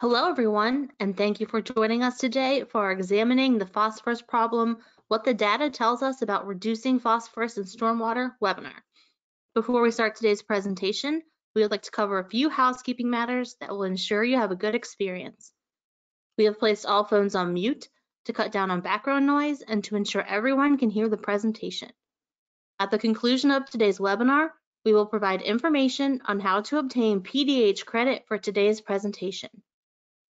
Hello, everyone, and thank you for joining us today for our Examining the Phosphorus Problem, What the Data Tells Us About Reducing Phosphorus in Stormwater webinar. Before we start today's presentation, we would like to cover a few housekeeping matters that will ensure you have a good experience. We have placed all phones on mute to cut down on background noise and to ensure everyone can hear the presentation. At the conclusion of today's webinar, we will provide information on how to obtain PDH credit for today's presentation.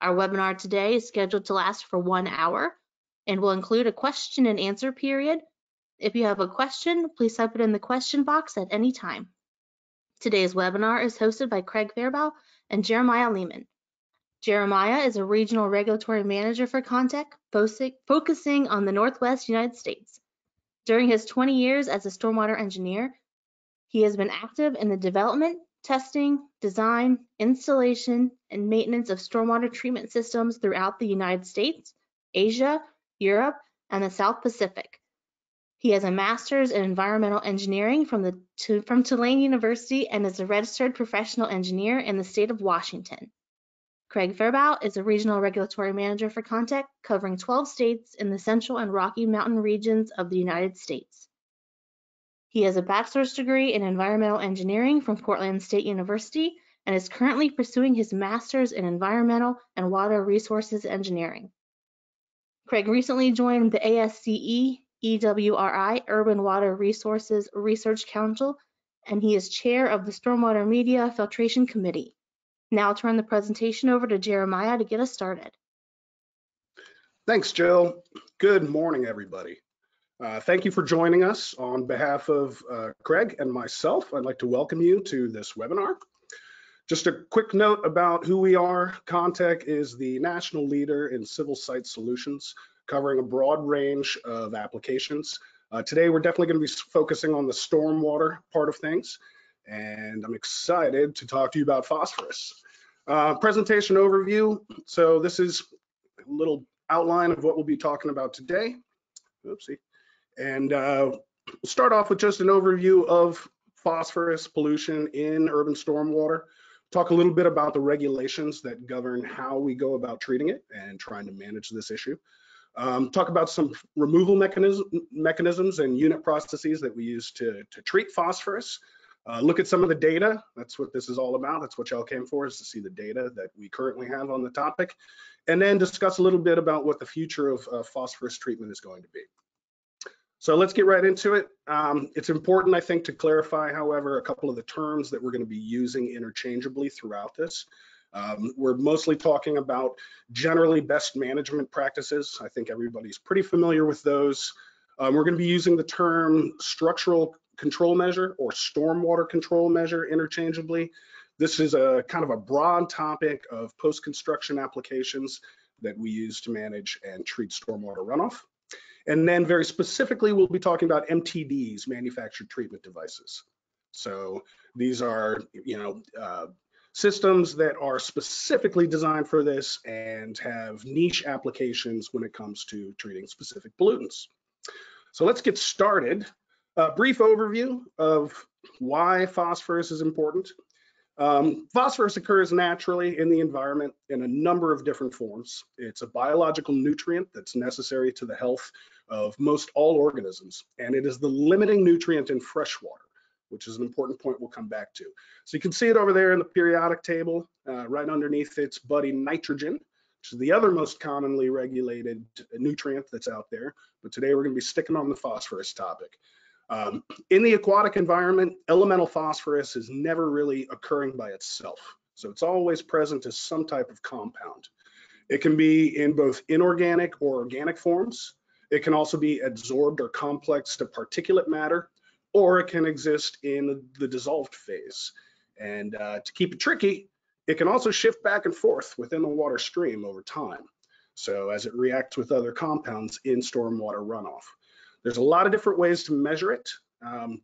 Our webinar today is scheduled to last for 1 hour and will include a question and answer period. If you have a question, please type it in the question box at any time. Today's webinar is hosted by Craig Fairbaugh and Jeremiah Lehman. Jeremiah is a regional regulatory manager for Contech, focusing on the Northwest United States. During his 20 years as a stormwater engineer, he has been active in the development, testing, design, installation, and maintenance of stormwater treatment systems throughout the United States, Asia, Europe, and the South Pacific. He has a master's in environmental engineering from Tulane University and is a registered professional engineer in the state of Washington. Craig Fairbaugh is a regional regulatory manager for Contech, covering 12 states in the Central and Rocky Mountain regions of the United States. He has a bachelor's degree in environmental engineering from Portland State University and is currently pursuing his master's in environmental and water resources engineering. Craig recently joined the ASCE EWRI Urban Water Resources Research Council, and he is chair of the Stormwater Media Filtration Committee. Now I'll turn the presentation over to Jeremiah to get us started. Thanks, Jill. Good morning, everybody. Thank you for joining us. On behalf of Craig and myself, I'd like to welcome you to this webinar. Just a quick note about who we are. Contech is the national leader in civil site solutions, covering a broad range of applications. Today, we're definitely going to be focusing on the stormwater part of things, and I'm excited to talk to you about phosphorus. Presentation overview. So this is a little outline of what we'll be talking about today. Oopsie. And we'll start off with just an overview of phosphorus pollution in urban stormwater. Talk a little bit about the regulations that govern how we go about treating it and trying to manage this issue. Talk about some removal mechanisms and unit processes that we use to treat phosphorus. Look at some of the data. That's what this is all about. That's what y'all came for, is to see the data that we currently have on the topic. And then discuss a little bit about what the future of phosphorus treatment is going to be. So let's get right into it. It's important, I think, to clarify, however, a couple of the terms that we're going to be using interchangeably throughout this. We're mostly talking about generally best management practices. I think everybody's pretty familiar with those. We're going to be using the term structural control measure or stormwater control measure interchangeably. This is a kind of a broad topic of post-construction applications that we use to manage and treat stormwater runoff. And then very specifically, we'll be talking about MTDs, manufactured treatment devices. So these are, systems that are specifically designed for this and have niche applications when it comes to treating specific pollutants. So let's get started. A brief overview of why phosphorus is important. Phosphorus occurs naturally in the environment in a number of different forms. It's a biological nutrient that's necessary to the health of most all organisms, and it is the limiting nutrient in fresh water, which is an important point we'll come back to. So you can see it over there in the periodic table, right underneath its buddy nitrogen, which is the other most commonly regulated nutrient that's out there. But today we're going to be sticking on the phosphorus topic. In the aquatic environment, elemental phosphorus is never really occurring by itself. So it's always present as some type of compound. It can be in both inorganic or organic forms. It can also be adsorbed or complexed to particulate matter, or it can exist in the dissolved phase. And to keep it tricky, it can also shift back and forth within the water stream over time. So as it reacts with other compounds in stormwater runoff. There's a lot of different ways to measure it.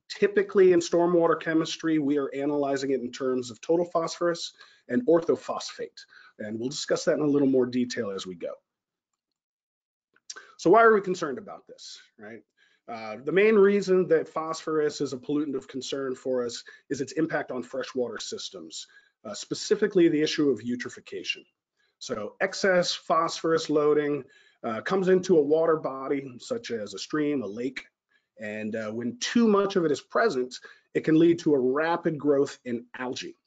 Typically in stormwater chemistry, we are analyzing it in terms of total phosphorus and orthophosphate. And we'll discuss that in a little more detail as we go. So why are we concerned about this, right? The main reason that phosphorus is a pollutant of concern for us is its impact on freshwater systems, specifically the issue of eutrophication. So excess phosphorus loading comes into a water body, such as a stream, a lake, and when too much of it is present, it can lead to a rapid growth in algae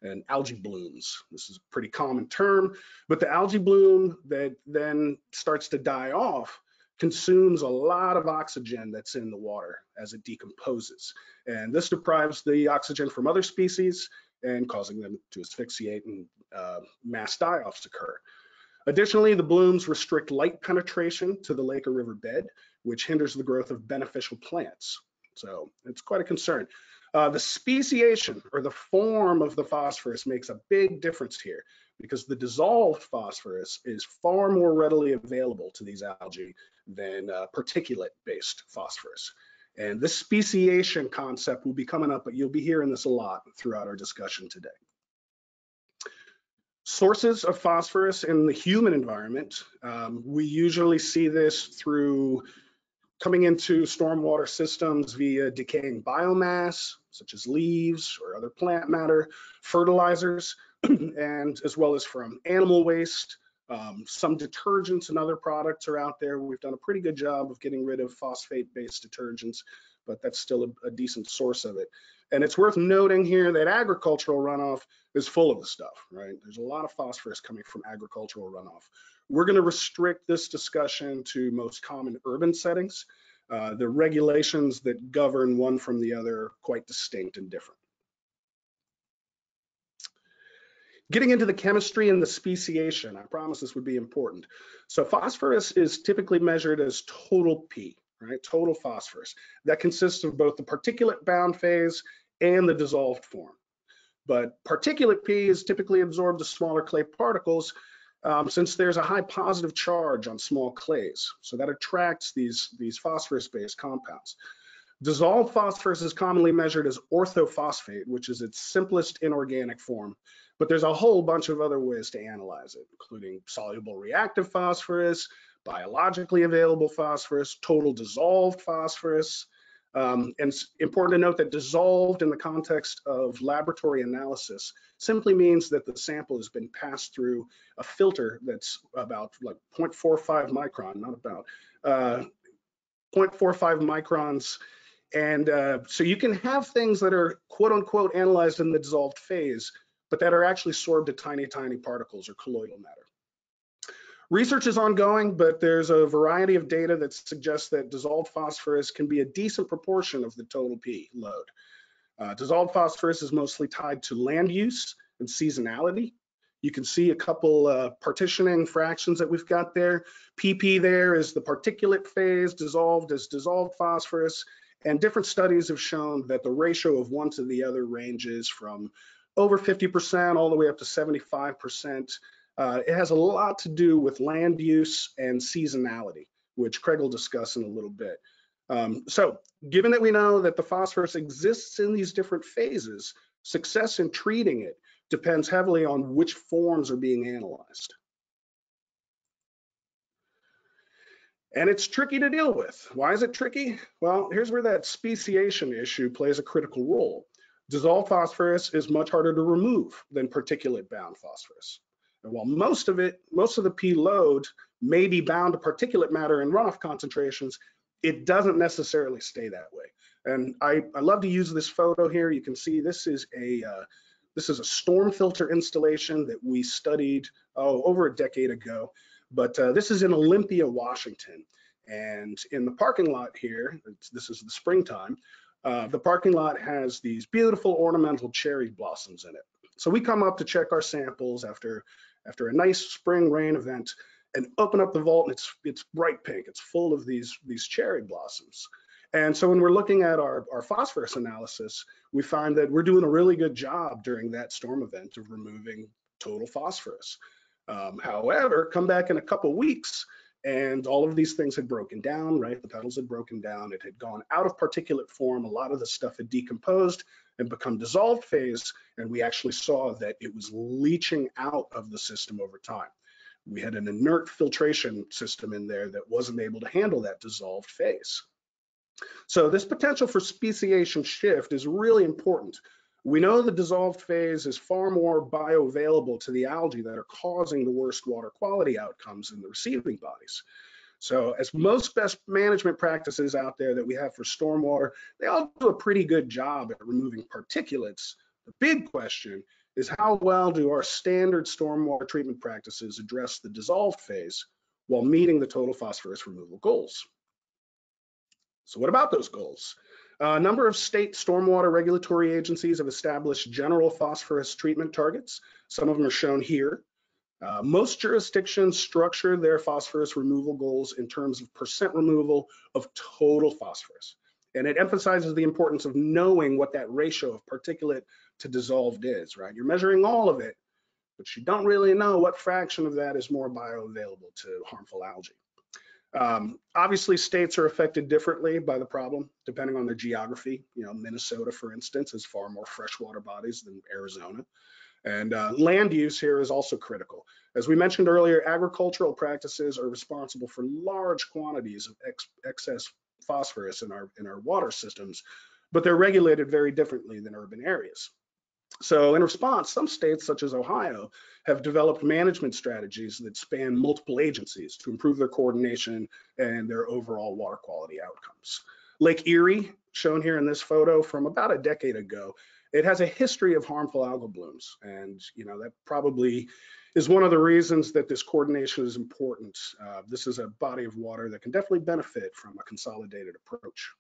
and algae blooms. This is a pretty common term, but the algae bloom that then starts to die off consumes a lot of oxygen that's in the water as it decomposes. And this deprives the oxygen from other species and causing them to asphyxiate and mass die-offs occur. Additionally, the blooms restrict light penetration to the lake or river bed, which hinders the growth of beneficial plants. So it's quite a concern. The speciation, or the form of the phosphorus, makes a big difference here because the dissolved phosphorus is far more readily available to these algae than particulate-based phosphorus. And this speciation concept will be coming up, but you'll be hearing this a lot throughout our discussion today. Sources of phosphorus in the human environment, we usually see this through coming into stormwater systems via decaying biomass, such as leaves or other plant matter, fertilizers, and as well as from animal waste. Some detergents and other products are out there. We've done a pretty good job of getting rid of phosphate-based detergents, but that's still a decent source of it. And it's worth noting here that agricultural runoff is full of the stuff, right? There's a lot of phosphorus coming from agricultural runoff. We're going to restrict this discussion to most common urban settings. The regulations that govern one from the other are quite distinct and different. Getting into the chemistry and the speciation, I promise this would be important. So phosphorus is typically measured as total P, right? Total phosphorus. That consists of both the particulate bound phase and the dissolved form. But particulate P is typically absorbed as smaller clay particles since there's a high positive charge on small clays. So that attracts these phosphorus-based compounds. Dissolved phosphorus is commonly measured as orthophosphate, which is its simplest inorganic form. But there's a whole bunch of other ways to analyze it, including soluble reactive phosphorus, biologically available phosphorus, total dissolved phosphorus. And it's important to note that dissolved in the context of laboratory analysis simply means that the sample has been passed through a filter that's about like 0.45 micron, not about, 0.45 microns. And so you can have things that are quote unquote analyzed in the dissolved phase, but that are actually sorbed to tiny, tiny particles or colloidal matter. Research is ongoing, but there's a variety of data that suggests that dissolved phosphorus can be a decent proportion of the total P load. Dissolved phosphorus is mostly tied to land use and seasonality. You can see a couple partitioning fractions that we've got there. PP there is the particulate phase, dissolved as dissolved phosphorus, and different studies have shown that the ratio of one to the other ranges from over 50% all the way up to 75%. It has a lot to do with land use and seasonality, which Craig will discuss in a little bit. So given that we know that the phosphorus exists in these different phases, success in treating it depends heavily on which forms are being analyzed. And it's tricky to deal with. Why is it tricky? Well, here's where that speciation issue plays a critical role. Dissolved phosphorus is much harder to remove than particulate bound phosphorus. And while most of the P load may be bound to particulate matter in runoff concentrations, it doesn't necessarily stay that way. And I love to use this photo here. You can see this is a storm filter installation that we studied over a decade ago. But this is in Olympia, Washington. And in the parking lot here, this is the springtime, the parking lot has these beautiful ornamental cherry blossoms in it. So we come up to check our samples after a nice spring rain event and open up the vault, and it's bright pink. It's full of these cherry blossoms. And so when we're looking at our phosphorus analysis, we find that we're doing a really good job during that storm event of removing total phosphorus. However, come back in a couple weeks and all of these things had broken down, right? The petals had broken down. It had gone out of particulate form. A lot of the stuff had decomposed and become dissolved phase. And we actually saw that it was leaching out of the system over time. We had an inert filtration system in there that wasn't able to handle that dissolved phase. So this potential for speciation shift is really important. We know the dissolved phase is far more bioavailable to the algae that are causing the worst water quality outcomes in the receiving bodies. So as most best management practices out there that we have for stormwater, they all do a pretty good job at removing particulates. The big question is how well do our standard stormwater treatment practices address the dissolved phase while meeting the total phosphorus removal goals? So what about those goals? A number of state stormwater regulatory agencies have established general phosphorus treatment targets. Some of them are shown here. Most jurisdictions structure their phosphorus removal goals in terms of percent removal of total phosphorus. And it emphasizes the importance of knowing what that ratio of particulate to dissolved is, right? You're measuring all of it, but you don't really know what fraction of that is more bioavailable to harmful algae. Obviously, states are affected differently by the problem, depending on their geography. You know, Minnesota, for instance, has far more freshwater bodies than Arizona. And land use here is also critical. As we mentioned earlier, agricultural practices are responsible for large quantities of excess phosphorus in our water systems, but they're regulated very differently than urban areas. So in response, some states, such as Ohio, have developed management strategies that span multiple agencies to improve their coordination and their overall water quality outcomes. Lake Erie, shown here in this photo from about a decade ago, it has a history of harmful algal blooms. And that probably is one of the reasons that this coordination is important. This is a body of water that can definitely benefit from a consolidated approach.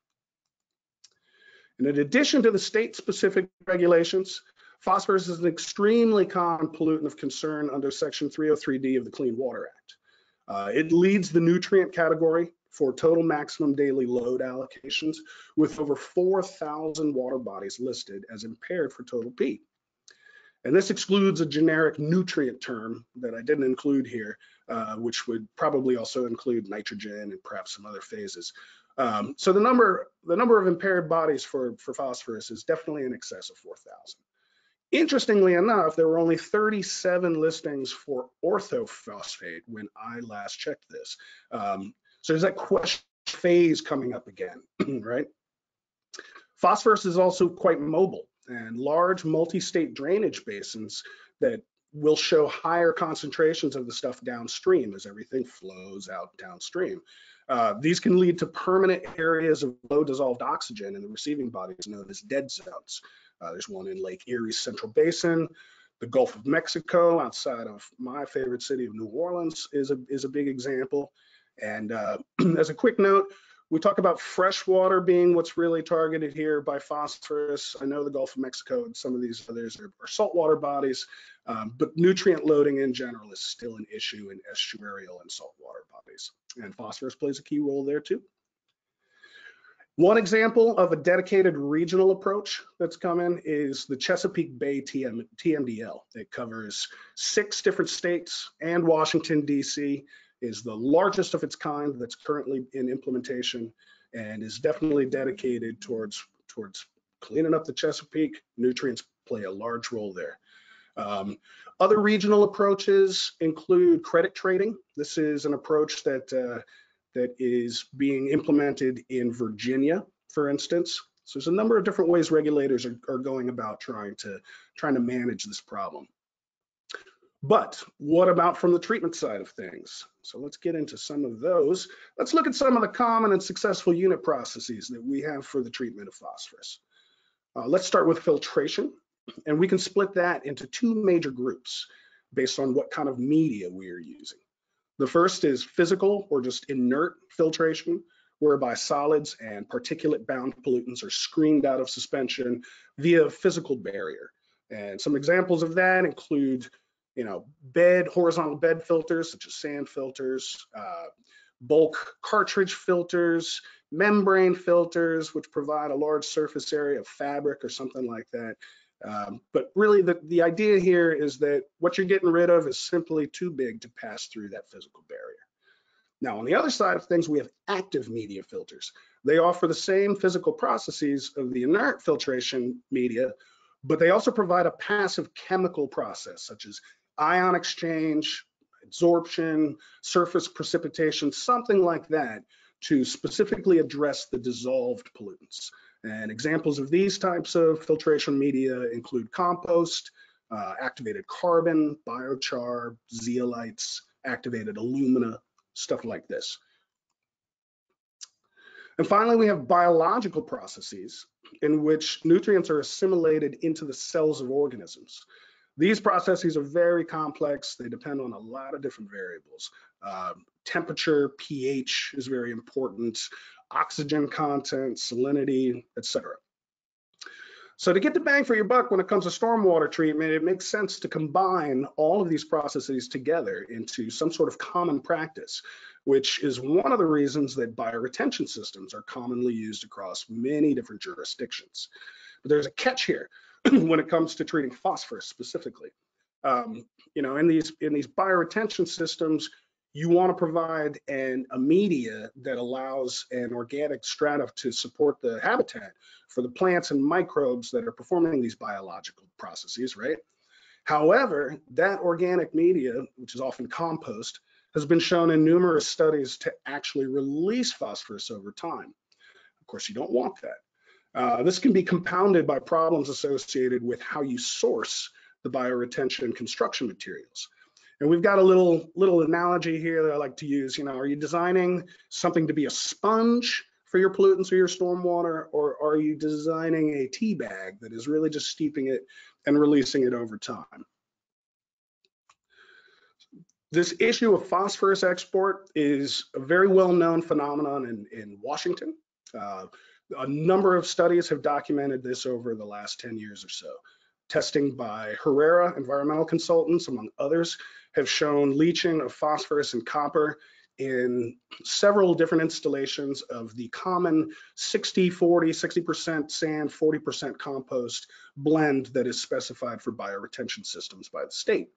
And in addition to the state-specific regulations, phosphorus is an extremely common pollutant of concern under Section 303D of the Clean Water Act. It leads the nutrient category for total maximum daily load allocations, with over 4,000 water bodies listed as impaired for total P. And this excludes a generic nutrient term that I didn't include here, which would probably also include nitrogen and perhaps some other phases. So the number of impaired bodies for phosphorus is definitely in excess of 4,000. Interestingly enough, there were only 37 listings for orthophosphate when I last checked this. So there's that question phase coming up again, right? Phosphorus is also quite mobile, and large multi-state drainage basins that will show higher concentrations of the stuff downstream as everything flows out downstream. These can lead to permanent areas of low dissolved oxygen in the receiving bodies known as dead zones. There's one in Lake Erie's Central Basin. The Gulf of Mexico, outside of my favorite city of New Orleans, is a big example. And as a quick note, we talk about freshwater being what's really targeted here by phosphorus. I know the Gulf of Mexico and some of these others are saltwater bodies, but nutrient loading in general is still an issue in estuarial and saltwater bodies. And phosphorus plays a key role there too. One example of a dedicated regional approach that's coming is the Chesapeake Bay TMDL. It covers 6 different states, and Washington, D.C. is the largest of its kind that's currently in implementation and is definitely dedicated towards cleaning up the Chesapeake. Nutrients play a large role there. Other regional approaches include credit trading. This is an approach that is being implemented in Virginia, for instance. So there's a number of different ways regulators are going about trying to manage this problem. But what about from the treatment side of things? So let's get into some of those. Let's look at some of the common and successful unit processes that we have for the treatment of phosphorus. Let's start with filtration, and we can split that into 2 major groups based on what kind of media we are using. The first is physical or just inert filtration, whereby solids and particulate-bound pollutants are screened out of suspension via a physical barrier. And some examples of that include, horizontal bed filters such as sand filters, bulk cartridge filters, membrane filters, which provide a large surface area of fabric or something like that. But really the idea here is that what you're getting rid of is simply too big to pass through that physical barrier. Now, on the other side of things, we have active media filters. They offer the same physical processes of the inert filtration media, but they also provide a passive chemical process such as ion exchange, adsorption, surface precipitation, something like that, to specifically address the dissolved pollutants. And examples of these types of filtration media include compost, activated carbon, biochar, zeolites, activated alumina, stuff like this. And finally, we have biological processes in which nutrients are assimilated into the cells of organisms. These processes are very complex. They depend on a lot of different variables. Temperature, pH is very important, oxygen content, salinity, etc. So to get the bang for your buck when it comes to stormwater treatment, it makes sense to combine all of these processes together into some sort of common practice, which is one of the reasons that bioretention systems are commonly used across many different jurisdictions. But there's a catch here when it comes to treating phosphorus specifically. You know, in these bioretention systems, you want to provide a media that allows an organic strata to support the habitat for the plants and microbes that are performing these biological processes, right? However, that organic media, which is often compost, has been shown in numerous studies to actually release phosphorus over time. Of course, you don't want that. This can be compounded by problems associated with how you source the bioretention construction materials. And we've got a little analogy here that I like to use. You know, are you designing something to be a sponge for your pollutants or your stormwater, or are you designing a tea bag that is really just steeping it and releasing it over time? This issue of phosphorus export is a very well-known phenomenon in Washington. A number of studies have documented this over the last 10 years or so. Testing by Herrera environmental consultants, among others, have shown leaching of phosphorus and copper in several different installations of the common 60-40, 60% sand, 40% compost blend that is specified for bioretention systems by the state.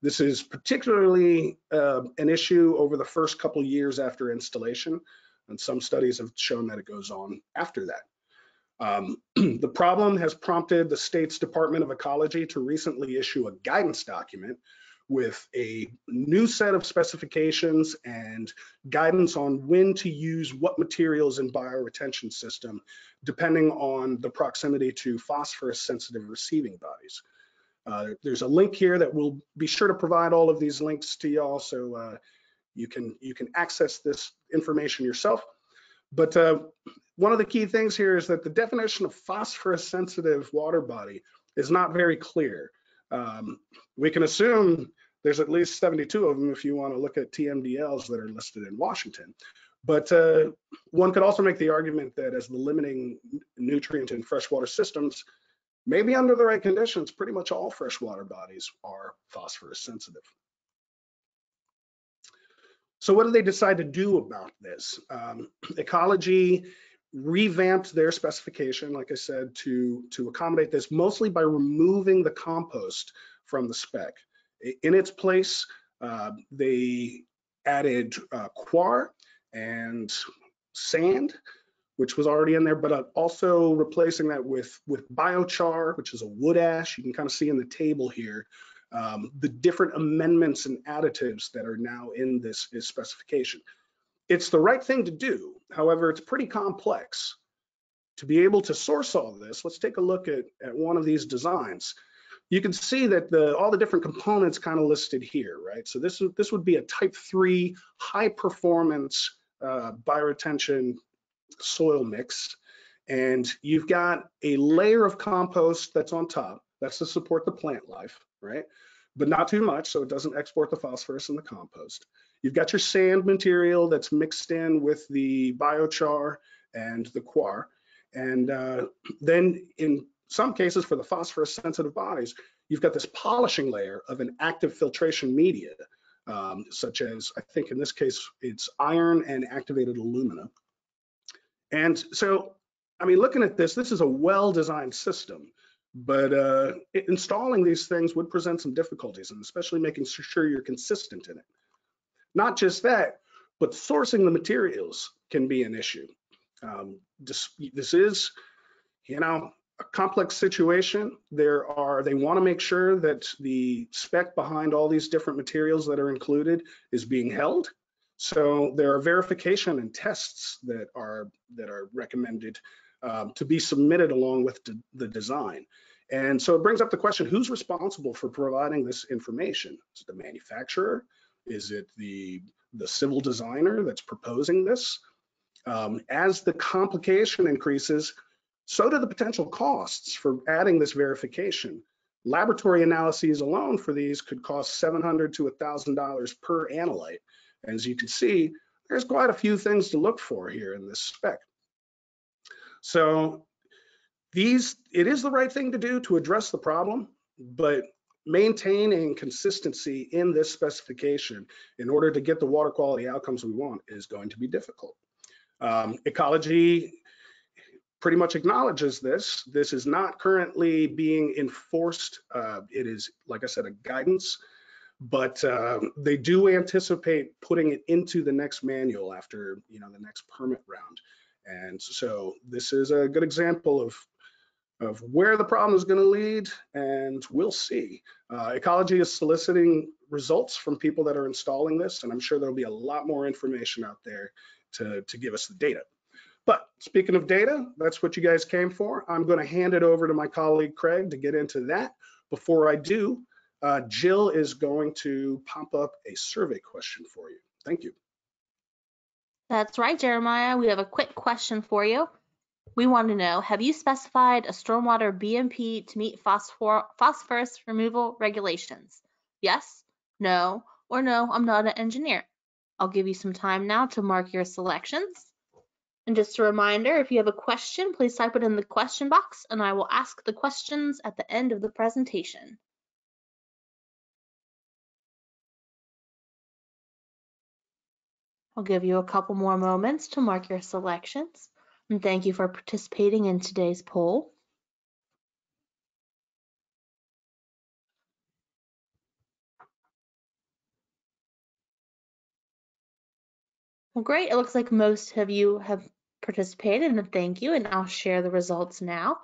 This is particularly an issue over the first couple years after installation, and some studies have shown that it goes on after that. The problem has prompted the state's Department of Ecology to recently issue a guidance document with a new set of specifications and guidance on when to use what materials in bioretention system, depending on the proximity to phosphorus sensitive receiving bodies. There's a link here that will be sure to provide all of these links to y'all, so you can access this information yourself. But one of the key things here is that the definition of phosphorus sensitive water body is not very clear. We can assume there's at least 72 of them if you want to look at TMDLs that are listed in Washington. But one could also make the argument that as the limiting nutrient in freshwater systems, maybe under the right conditions, pretty much all freshwater bodies are phosphorus sensitive. So what did they decide to do about this? Ecology revamped their specification, like I said, to accommodate this, mostly by removing the compost from the spec. In its place, they added quar and sand, which was already in there, but also replacing that with biochar, which is a wood ash. You can kind of see in the table here the different amendments and additives that are now in this specification. It's the right thing to do. However, it's pretty complex. To be able to source all this, let's take a look at one of these designs. You can see that all the different components kind of listed here, right? So this would be a type 3 high performance bioretention soil mix. And you've got a layer of compost that's on top. That's to support the plant life, right? But not too much, so it doesn't export the phosphorus in the compost. You've got your sand material that's mixed in with the biochar and the quar. And then in some cases for the phosphorus sensitive bodies, you've got this polishing layer of an active filtration media, such as, I think in this case, it's iron and activated alumina. And so, I mean, looking at this is a well-designed system, but installing these things would present some difficulties, and especially making sure you're consistent in it. Not just that, but sourcing the materials can be an issue. This is, you know, a complex situation. They want to make sure that the spec behind all these different materials that are included is being held. So there are verification and tests that are recommended to be submitted along with the design. And so it brings up the question, who's responsible for providing this information? Is it the manufacturer? Is it the civil designer that's proposing this? As the complication increases, so do the potential costs for adding this verification. Laboratory analyses alone for these could cost $700 to $1,000 per analyte. As you can see, there's quite a few things to look for here in this spec. So it is the right thing to do to address the problem, but maintaining consistency in this specification in order to get the water quality outcomes we want is going to be difficult. Ecology pretty much acknowledges this. This is not currently being enforced. It is, like I said, a guidance, but they do anticipate putting it into the next manual after the next permit round. And so this is a good example of where the problem is going to lead, and we'll see. Ecology is soliciting results from people that are installing this, and I'm sure there'll be a lot more information out there to give us the data. But speaking of data, that's what you guys came for. I'm going to hand it over to my colleague Craig to get into that. Before I do, Jill is going to pop up a survey question for you. Thank you. That's right, Jeremiah. We have a quick question for you. We want to know, have you specified a stormwater BMP to meet phosphorus removal regulations? Yes, no, or no, I'm not an engineer. I'll give you some time now to mark your selections. And just a reminder, if you have a question, please type it in the question box and I will ask the questions at the end of the presentation. I'll give you a couple more moments to mark your selections. And thank you for participating in today's poll. Well, great. It looks like most of you have participated, and thank you. And I'll share the results now.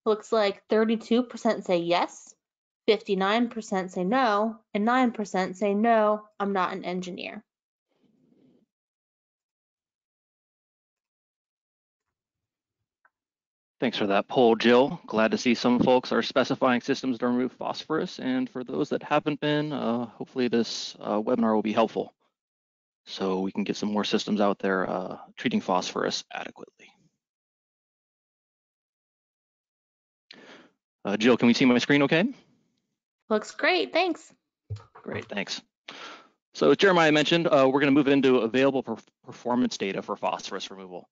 Looks like 32% say yes, 59% say no, and 9% say no, I'm not an engineer. Thanks for that poll, Jill. Glad to see some folks are specifying systems to remove phosphorus. And for those that haven't been, hopefully this webinar will be helpful so we can get some more systems out there treating phosphorus adequately. Jill, can we see my screen okay? Looks great, thanks. Great, thanks. So as Jeremiah mentioned, we're going to move into available performance data for phosphorus removal.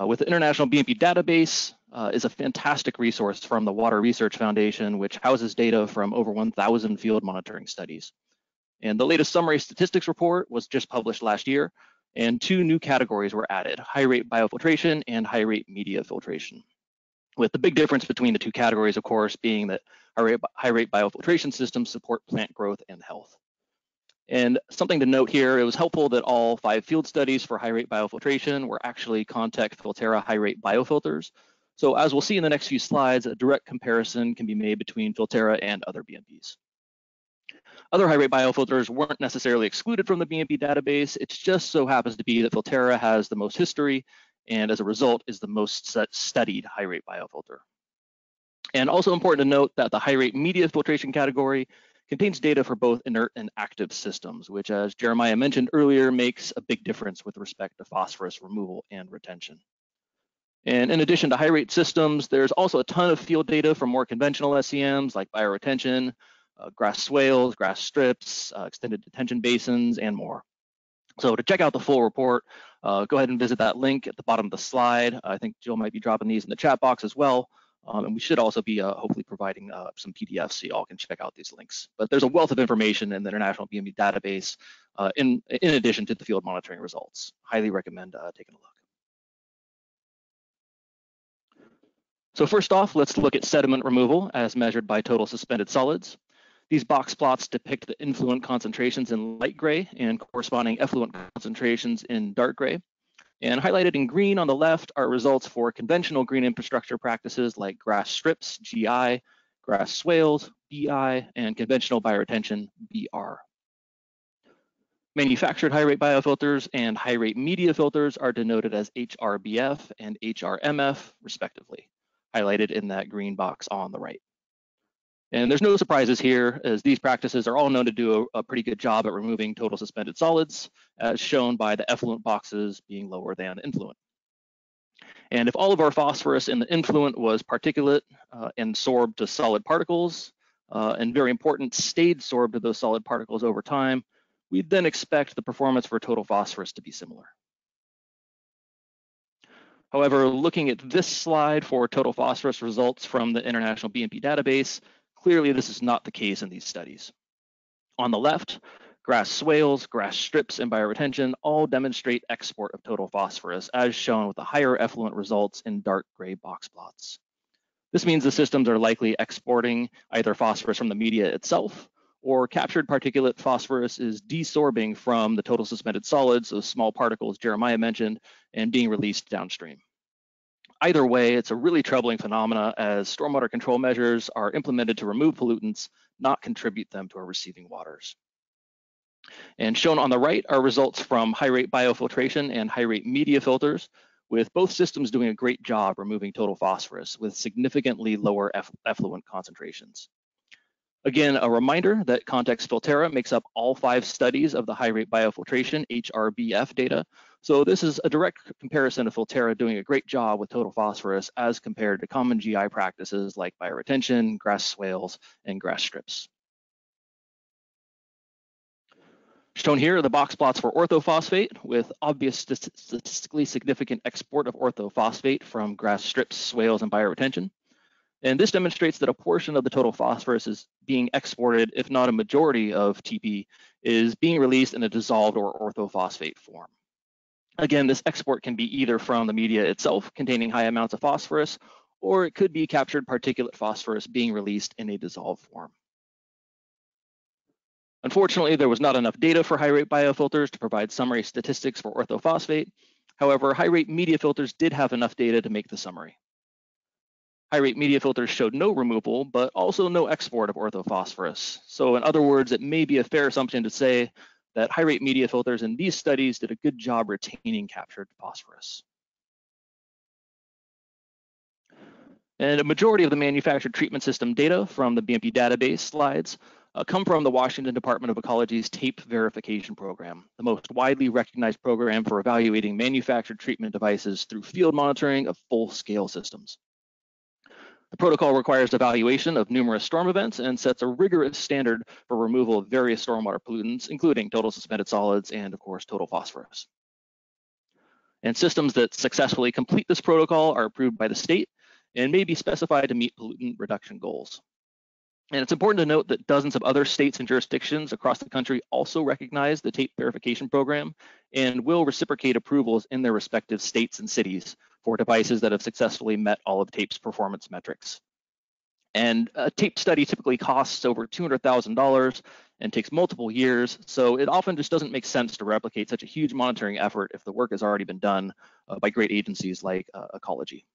With the International BMP Database is a fantastic resource from the Water Research Foundation, which houses data from over 1,000 field monitoring studies. And the latest summary statistics report was just published last year, and 2 new categories were added, high rate biofiltration and high rate media filtration. With the big difference between the 2 categories, of course, being that high rate biofiltration systems support plant growth and health. And something to note here, it was helpful that all 5 field studies for high rate biofiltration were actually Contech Filterra high rate biofilters. So as we'll see in the next few slides, a direct comparison can be made between Filterra and other BMPs. Other high rate biofilters weren't necessarily excluded from the BMP database. It just so happens to be that Filterra has the most history and as a result is the most studied high rate biofilter. And also important to note that the high rate media filtration category contains data for both inert and active systems, which, as Jeremiah mentioned earlier, makes a big difference with respect to phosphorus removal and retention. And in addition to high rate systems, there's also a ton of field data from more conventional SCMs like bioretention, grass swales, grass strips, extended detention basins, and more. So to check out the full report, go ahead and visit that link at the bottom of the slide. I think Jill might be dropping these in the chat box as well. And we should also be hopefully providing some PDFs so y'all can check out these links. But there's a wealth of information in the International BMP database in addition to the field monitoring results. Highly recommend taking a look. So first off, let's look at sediment removal as measured by total suspended solids. These box plots depict the influent concentrations in light gray and corresponding effluent concentrations in dark gray. And highlighted in green on the left are results for conventional green infrastructure practices like grass strips, GI, grass swales, BI, and conventional bioretention, BR. Manufactured high-rate biofilters and high-rate media filters are denoted as HRBF and HRMF, respectively, highlighted in that green box on the right. And there's no surprises here, as these practices are all known to do a pretty good job at removing total suspended solids, as shown by the effluent boxes being lower than the influent. And if all of our phosphorus in the influent was particulate and sorbed to solid particles, and very important, stayed sorbed to those solid particles over time, we'd then expect the performance for total phosphorus to be similar. However, looking at this slide for total phosphorus results from the International BMP database, clearly this is not the case in these studies. On the left, grass swales, grass strips, and bioretention all demonstrate export of total phosphorus, as shown with the higher effluent results in dark gray box plots. This means the systems are likely exporting either phosphorus from the media itself, or captured particulate phosphorus is desorbing from the total suspended solids, those small particles Jeremiah mentioned, and being released downstream. Either way, it's a really troubling phenomena, as stormwater control measures are implemented to remove pollutants, not contribute them to our receiving waters. And shown on the right are results from high-rate biofiltration and high-rate media filters, with both systems doing a great job removing total phosphorus with significantly lower effluent concentrations. Again, a reminder that Contech Filterra makes up all 5 studies of the high-rate biofiltration HRBF data. So this is a direct comparison of Filterra doing a great job with total phosphorus as compared to common GI practices like bioretention, grass swales, and grass strips. Shown here are the box plots for orthophosphate, with obvious statistically significant export of orthophosphate from grass strips, swales, and bioretention. And this demonstrates that a portion of the total phosphorus is being exported, if not a majority of TP, is being released in a dissolved or orthophosphate form. Again, this export can be either from the media itself containing high amounts of phosphorus, or it could be captured particulate phosphorus being released in a dissolved form. Unfortunately, there was not enough data for high-rate biofilters to provide summary statistics for orthophosphate. However, high-rate media filters did have enough data to make the summary. High-rate media filters showed no removal, but also no export of orthophosphorus. So in other words, it may be a fair assumption to say that high-rate media filters in these studies did a good job retaining captured phosphorus. And a majority of the manufactured treatment system data from the BMP database slides come from the Washington Department of Ecology's TAPE verification program, the most widely recognized program for evaluating manufactured treatment devices through field monitoring of full-scale systems. The protocol requires evaluation of numerous storm events and sets a rigorous standard for removal of various stormwater pollutants, including total suspended solids and, of course, total phosphorus. And systems that successfully complete this protocol are approved by the state and may be specified to meet pollutant reduction goals. And it's important to note that dozens of other states and jurisdictions across the country also recognize the TAPE verification program and will reciprocate approvals in their respective states and cities for devices that have successfully met all of TAPE's performance metrics. And a TAPE study typically costs over $200,000 and takes multiple years, so it often just doesn't make sense to replicate such a huge monitoring effort if the work has already been done by great agencies like Ecology.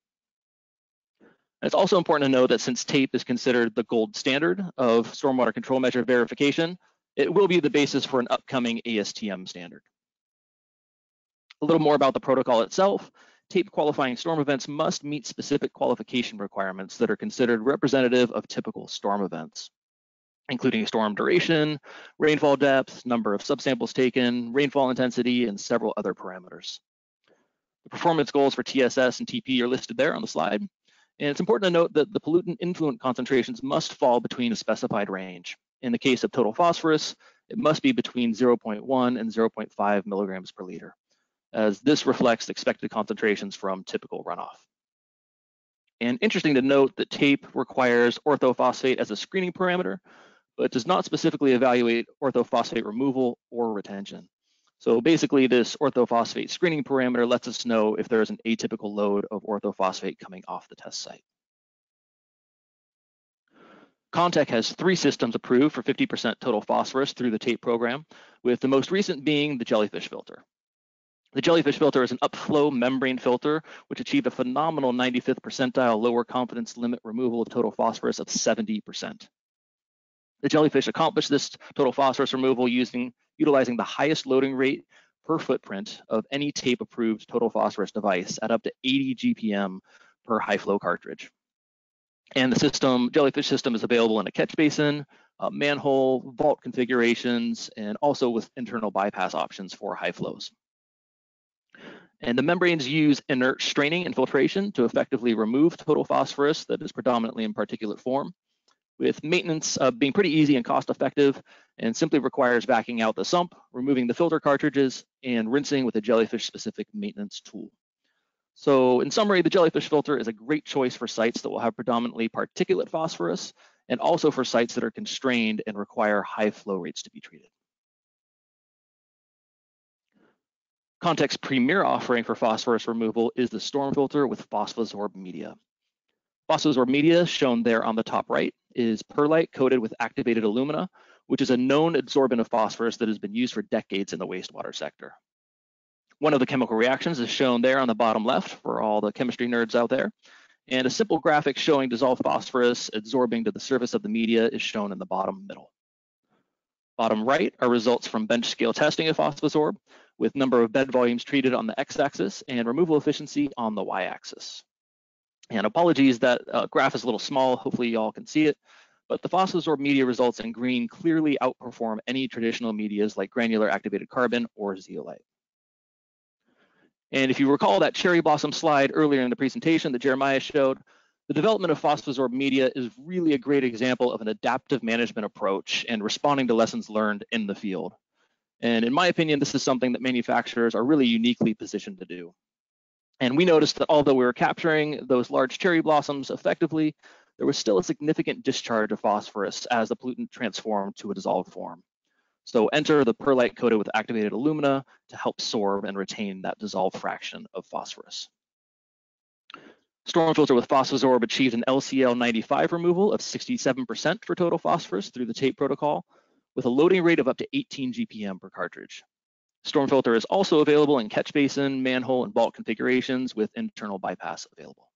And it's also important to know that since TAPE is considered the gold standard of stormwater control measure verification, it will be the basis for an upcoming ASTM standard. A little more about the protocol itself. TAPE qualifying storm events must meet specific qualification requirements that are considered representative of typical storm events, including storm duration, rainfall depth, number of subsamples taken, rainfall intensity, and several other parameters. The performance goals for TSS and TP are listed there on the slide. And it's important to note that the pollutant influent concentrations must fall between a specified range. In the case of total phosphorus, it must be between 0.1 and 0.5 milligrams per liter, as this reflects expected concentrations from typical runoff. And interesting to note that TAPE requires orthophosphate as a screening parameter, but does not specifically evaluate orthophosphate removal or retention. So basically, this orthophosphate screening parameter lets us know if there is an atypical load of orthophosphate coming off the test site. Contech has 3 systems approved for 50% total phosphorus through the TAPE program, with the most recent being the jellyfish filter. The jellyfish filter is an upflow membrane filter, which achieved a phenomenal 95th percentile lower confidence limit removal of total phosphorus of 70%. The jellyfish accomplished this total phosphorus removal using utilizing the highest loading rate per footprint of any tape-approved total phosphorus device at up to 80 GPM per high-flow cartridge. And the jellyfish system is available in a catch basin, manhole, vault configurations, and also with internal bypass options for high flows. And the membranes use inert straining and filtration to effectively remove total phosphorus that is predominantly in particulate form, with maintenance being pretty easy and cost effective, and simply requires vacuuming out the sump, removing the filter cartridges, and rinsing with a jellyfish specific maintenance tool. So in summary, the jellyfish filter is a great choice for sites that will have predominantly particulate phosphorus, and also for sites that are constrained and require high flow rates to be treated. Contech's premier offering for phosphorus removal is the storm filter with phosphosorb media. Phosphosorb media, shown there on the top right, is perlite coated with activated alumina, which is a known adsorbent of phosphorus that has been used for decades in the wastewater sector. One of the chemical reactions is shown there on the bottom left for all the chemistry nerds out there, and a simple graphic showing dissolved phosphorus adsorbing to the surface of the media is shown in the bottom middle. Bottom right are results from bench scale testing of Phosphosorb, with number of bed volumes treated on the x-axis and removal efficiency on the y-axis. And apologies, that graph is a little small, hopefully y'all can see it, but the Phosphosorb media results in green clearly outperform any traditional medias like granular activated carbon or zeolite. And if you recall that cherry blossom slide earlier in the presentation that Jeremiah showed, the development of Phosphosorb media is really a great example of an adaptive management approach and responding to lessons learned in the field. And in my opinion, this is something that manufacturers are really uniquely positioned to do. And we noticed that although we were capturing those large cherry blossoms effectively, there was still a significant discharge of phosphorus as the pollutant transformed to a dissolved form. So enter the perlite coated with activated alumina to help sorb and retain that dissolved fraction of phosphorus. Storm filter with Phosphosorb achieved an LCL 95 removal of 67% for total phosphorus through the tape protocol, with a loading rate of up to 18 GPM per cartridge. Storm filter is also available in catch basin, manhole, and vault configurations with internal bypass available.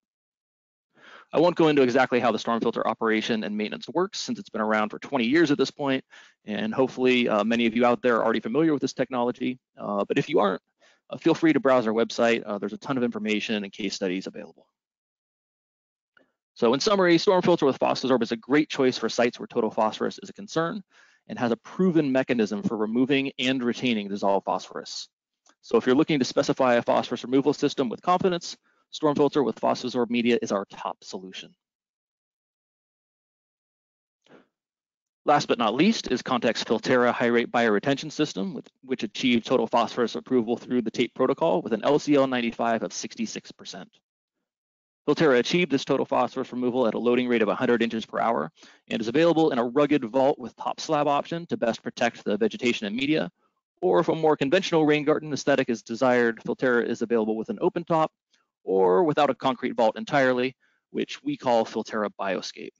I won't go into exactly how the storm filter operation and maintenance works, since it's been around for 20 years at this point, and hopefully many of you out there are already familiar with this technology. But if you aren't, feel free to browse our website. There's a ton of information and case studies available. So in summary, storm filter with Phosphosorb is a great choice for sites where total phosphorus is a concern and has a proven mechanism for removing and retaining dissolved phosphorus. So if you're looking to specify a phosphorus removal system with confidence, storm filter with Phosphosorb media is our top solution. Last but not least is Contech's Filterra high rate bioretention system, which achieved total phosphorus approval through the tape protocol with an LCL 95 of 66%. Filterra achieved this total phosphorus removal at a loading rate of 100 inches per hour and is available in a rugged vault with top slab option to best protect the vegetation and media. Or if a more conventional rain garden aesthetic is desired, Filterra is available with an open top or without a concrete vault entirely, which we call Filterra Bioscape.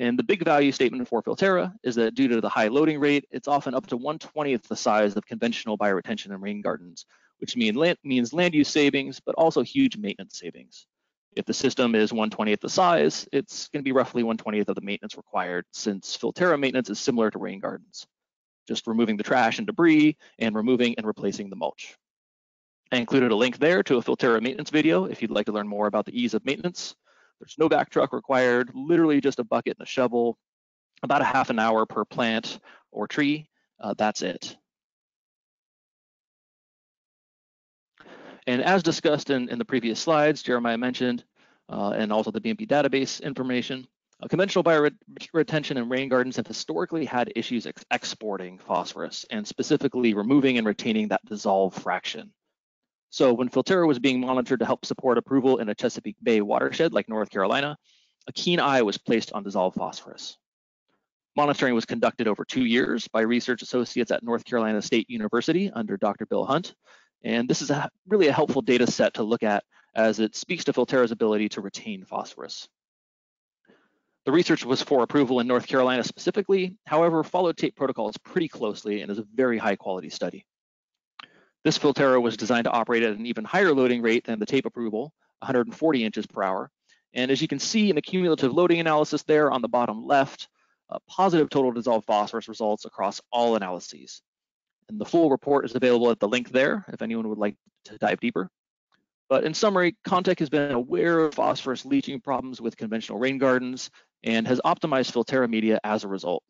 And the big value statement for Filterra is that due to the high loading rate, it's often up to 1/20th the size of conventional bioretention and rain gardens, which means land use savings, but also huge maintenance savings. If the system is 1/20th the size, it's going to be roughly 1/20th of the maintenance required, since Filterra maintenance is similar to rain gardens, just removing the trash and debris and removing and replacing the mulch. I included a link there to a Filterra maintenance video if you'd like to learn more about the ease of maintenance. There's no back truck required, literally just a bucket and a shovel, about a half an hour per plant or tree. That's it. And as discussed in the previous slides, Jeremiah mentioned, and also the BMP database information, conventional bioretention and rain gardens have historically had issues exporting phosphorus and specifically removing and retaining that dissolved fraction. So when Filterra was being monitored to help support approval in a Chesapeake Bay watershed like North Carolina, a keen eye was placed on dissolved phosphorus. Monitoring was conducted over 2 years by research associates at North Carolina State University under Dr. Bill Hunt. And this is really a helpful data set to look at as it speaks to Filterra's ability to retain phosphorus. The research was for approval in North Carolina specifically, however, followed tape protocols pretty closely and is a very high quality study. This Filterra was designed to operate at an even higher loading rate than the tape approval, 140 inches per hour. And as you can see in the cumulative loading analysis there on the bottom left, positive total dissolved phosphorus results across all analyses. And the full report is available at the link there if anyone would like to dive deeper. But in summary, Contech has been aware of phosphorus leaching problems with conventional rain gardens and has optimized Filterra media as a result.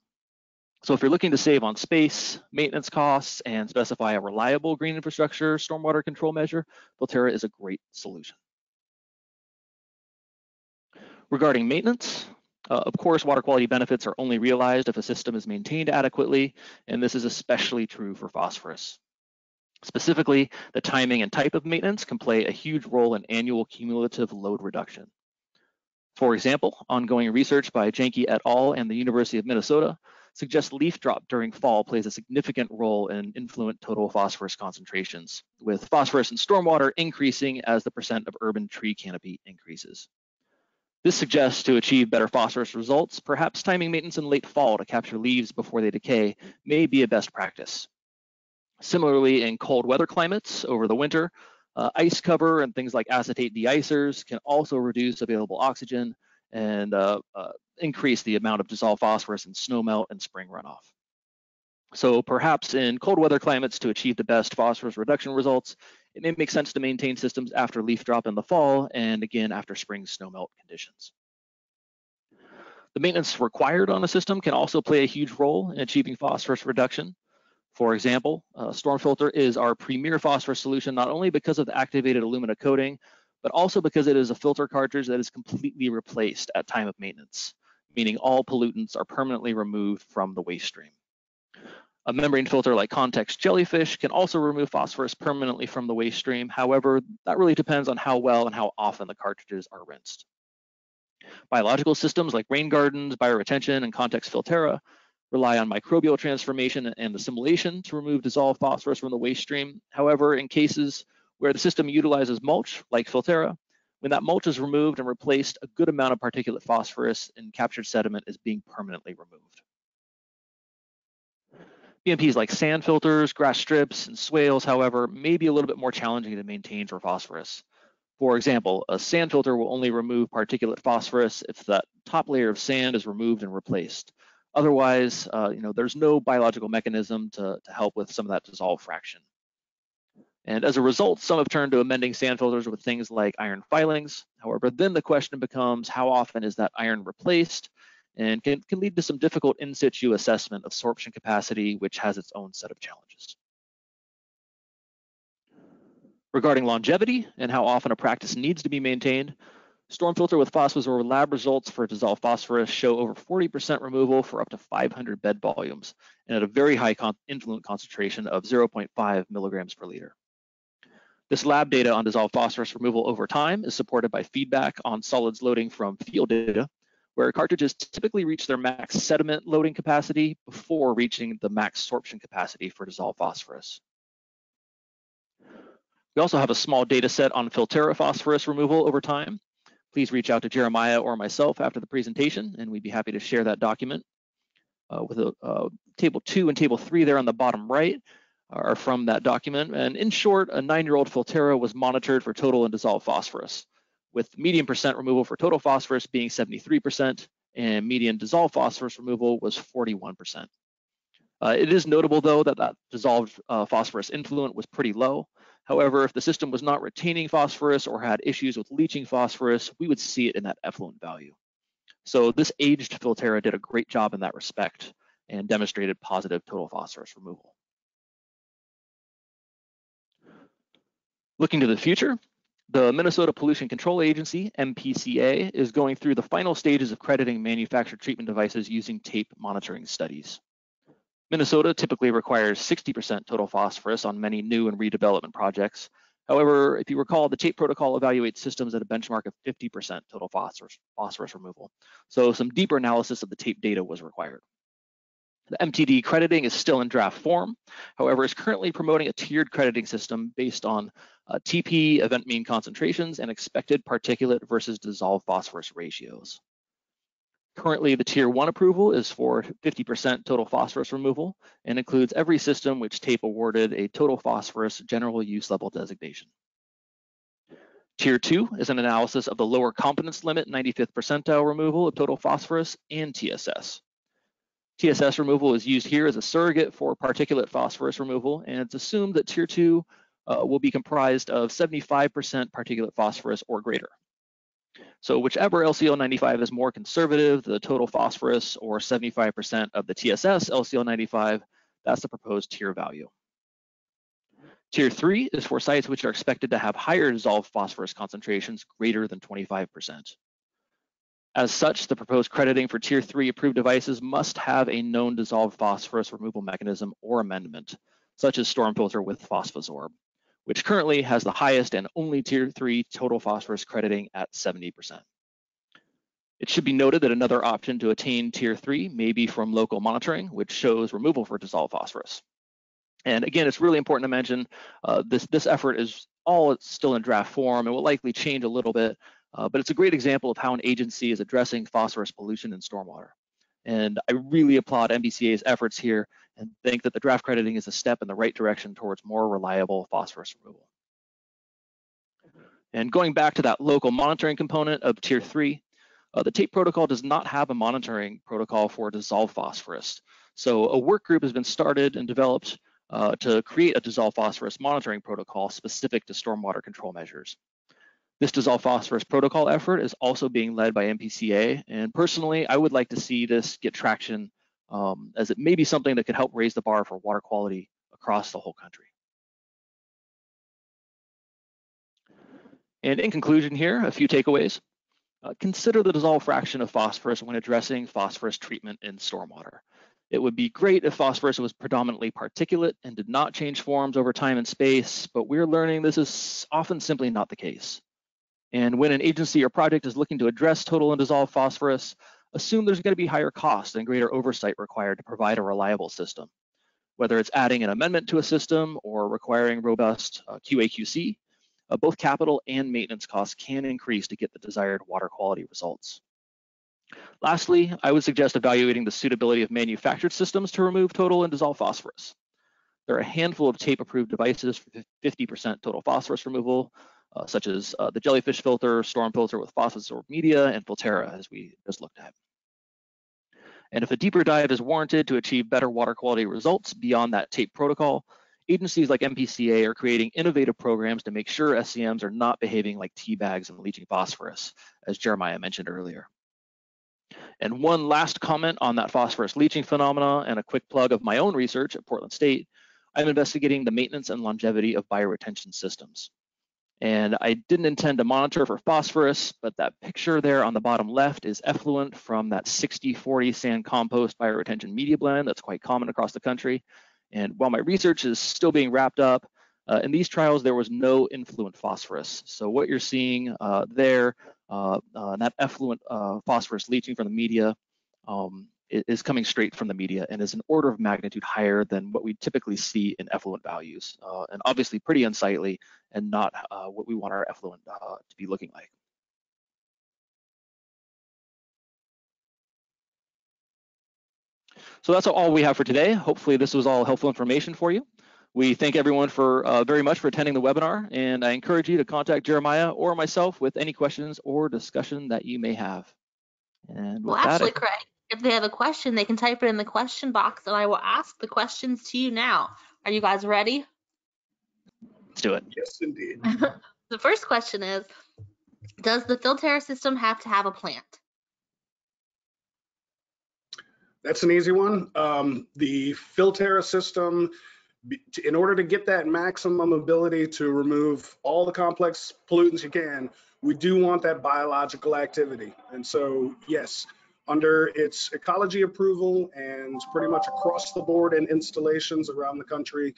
So if you're looking to save on space, maintenance costs, and specify a reliable green infrastructure stormwater control measure, Filterra is a great solution. Regarding maintenance, of course, water quality benefits are only realized if a system is maintained adequately, and this is especially true for phosphorus. Specifically, the timing and type of maintenance can play a huge role in annual cumulative load reduction. For example, ongoing research by Janke et al. And the University of Minnesota suggests leaf drop during fall plays a significant role in influent total phosphorus concentrations, with phosphorus in stormwater increasing as the percent of urban tree canopy increases. This suggests to achieve better phosphorus results, perhaps timing maintenance in late fall to capture leaves before they decay may be a best practice. Similarly, in cold weather climates over the winter, ice cover and things like acetate deicers can also reduce available oxygen and increase the amount of dissolved phosphorus in snowmelt and spring runoff. So perhaps in cold weather climates, to achieve the best phosphorus reduction results, it may make sense to maintain systems after leaf drop in the fall and again after spring snowmelt conditions. The maintenance required on a system can also play a huge role in achieving phosphorus reduction. For example, StormFilter is our premier phosphorus solution, not only because of the activated alumina coating, but also because it is a filter cartridge that is completely replaced at time of maintenance, meaning all pollutants are permanently removed from the waste stream. A membrane filter like Contech's jellyfish can also remove phosphorus permanently from the waste stream. However, that really depends on how well and how often the cartridges are rinsed. Biological systems like rain gardens, bioretention, and Contech's Filterra rely on microbial transformation and assimilation to remove dissolved phosphorus from the waste stream. However, in cases where the system utilizes mulch, like Filterra, when that mulch is removed and replaced, a good amount of particulate phosphorus and captured sediment is being permanently removed. BMPs like sand filters, grass strips, and swales, however, may be a little bit more challenging to maintain for phosphorus. For example, a sand filter will only remove particulate phosphorus if that top layer of sand is removed and replaced. Otherwise, there's no biological mechanism to help with some of that dissolved fraction. And as a result, some have turned to amending sand filters with things like iron filings. However, then the question becomes, how often is that iron replaced? And can lead to some difficult in situ assessment of sorption capacity, which has its own set of challenges. Regarding longevity and how often a practice needs to be maintained, StormFilter with Phosphosor lab results for dissolved phosphorus show over 40% removal for up to 500 bed volumes and at a very high influent concentration of 0.5 milligrams per liter. This lab data on dissolved phosphorus removal over time is supported by feedback on solids loading from field data, where cartridges typically reach their max sediment loading capacity before reaching the max sorption capacity for dissolved phosphorus. We also have a small data set on Filterra phosphorus removal over time. Please reach out to Jeremiah or myself after the presentation, and we'd be happy to share that document. Table 2 and Table 3 there on the bottom right are from that document. And in short, a 9-year-old Filterra was monitored for total and dissolved phosphorus, with median percent removal for total phosphorus being 73%, and median dissolved phosphorus removal was 41%. It is notable, though, that dissolved phosphorus influent was pretty low. However, if the system was not retaining phosphorus or had issues with leaching phosphorus, we would see it in that effluent value. So this aged Filterra did a great job in that respect and demonstrated positive total phosphorus removal. Looking to the future, the Minnesota Pollution Control Agency, MPCA, is going through the final stages of crediting manufactured treatment devices using tape monitoring studies. Minnesota typically requires 60% total phosphorus on many new and redevelopment projects. However, if you recall, the tape protocol evaluates systems at a benchmark of 50% total phosphorus removal. So some deeper analysis of the tape data was required. The MTD crediting is still in draft form. However, is currently promoting a tiered crediting system based on TP, event mean concentrations, and expected particulate versus dissolved phosphorus ratios. Currently, the Tier 1 approval is for 50% total phosphorus removal and includes every system which TAPE awarded a total phosphorus general use level designation. Tier 2 is an analysis of the lower confidence limit 95th percentile removal of total phosphorus and TSS. TSS removal is used here as a surrogate for particulate phosphorus removal, and it's assumed that Tier 2 will be comprised of 75% particulate phosphorus or greater. So whichever LCO95 is more conservative, the total phosphorus or 75% of the TSS LCO95, that's the proposed tier value. Tier 3 is for sites which are expected to have higher dissolved phosphorus concentrations greater than 25%. As such, the proposed crediting for Tier 3 approved devices must have a known dissolved phosphorus removal mechanism or amendment, such as storm filter with Phosphosorb, which currently has the highest and only Tier 3 total phosphorus crediting at 70%. It should be noted that another option to attain Tier 3 may be from local monitoring, which shows removal for dissolved phosphorus. And again, it's really important to mention this effort is all still in draft form and will likely change a little bit, but it's a great example of how an agency is addressing phosphorus pollution in stormwater. And I really applaud MBCA's efforts here and think that the draft crediting is a step in the right direction towards more reliable phosphorus removal. And going back to that local monitoring component of Tier 3, the TAPE protocol does not have a monitoring protocol for dissolved phosphorus. So a work group has been started and developed to create a dissolved phosphorus monitoring protocol specific to stormwater control measures. This dissolved phosphorus protocol effort is also being led by MPCA, and personally, I would like to see this get traction as it may be something that could help raise the bar for water quality across the whole country. And in conclusion here, a few takeaways. Consider the dissolved fraction of phosphorus when addressing phosphorus treatment in stormwater. It would be great if phosphorus was predominantly particulate and did not change forms over time and space, but we're learning this is often simply not the case. And when an agency or project is looking to address total and dissolved phosphorus, assume there's going to be higher costs and greater oversight required to provide a reliable system. Whether it's adding an amendment to a system or requiring robust QA/QC, both capital and maintenance costs can increase to get the desired water quality results. Lastly, I would suggest evaluating the suitability of manufactured systems to remove total and dissolved phosphorus. There are a handful of TAPE-approved devices for 50% total phosphorus removal, such as the jellyfish filter, storm filter with Phosphosorb media, and Filterra, as we just looked at. And if a deeper dive is warranted to achieve better water quality results beyond that TAPE protocol, agencies like MPCA are creating innovative programs to make sure SCMs are not behaving like tea bags and leaching phosphorus, as Jeremiah mentioned earlier. And one last comment on that phosphorus leaching phenomena and a quick plug of my own research at Portland State. I'm investigating the maintenance and longevity of bioretention systems. And I didn't intend to monitor for phosphorus, but that picture there on the bottom left is effluent from that 60-40 sand compost bioretention media blend that's quite common across the country. And while my research is still being wrapped up, in these trials, there was no influent phosphorus. So what you're seeing there, that effluent phosphorus leaching from the media is coming straight from the media and is an order of magnitude higher than what we typically see in effluent values, and obviously pretty unsightly and not what we want our effluent to be looking like. So that's all we have for today. Hopefully this was all helpful information for you. We thank everyone for very much for attending the webinar, and I encourage you to contact Jeremiah or myself with any questions or discussion that you may have. And well, actually, Craig, if they have a question, they can type it in the question box, and I will ask the questions to you now. Are you guys ready? Let's do it. Yes, indeed. The first question is, does the Filterra system have to have a plant? That's an easy one. The Filterra system, in order to get that maximum ability to remove all the complex pollutants you can, we do want that biological activity. And so, yes, under its ecology approval and pretty much across the board in installations around the country,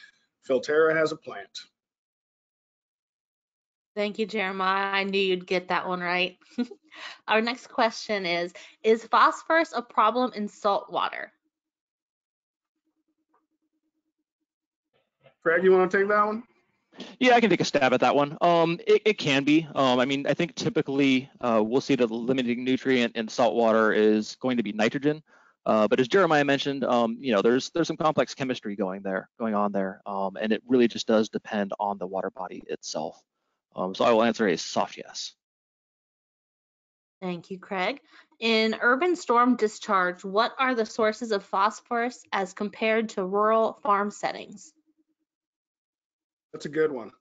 Filterra has a plant. Thank you, Jeremiah. I knew you'd get that one right. Our next question is phosphorus a problem in salt water? Craig, you want to take that one? Yeah, I can take a stab at that one. It can be. I mean, I think typically we'll see the limiting nutrient in salt water is going to be nitrogen. But as Jeremiah mentioned, you know, there's some complex chemistry going on there, and it really just does depend on the water body itself. So I will answer a soft yes. Thank you, Craig. In urban storm discharge, what are the sources of phosphorus as compared to rural farm settings? That's a good one.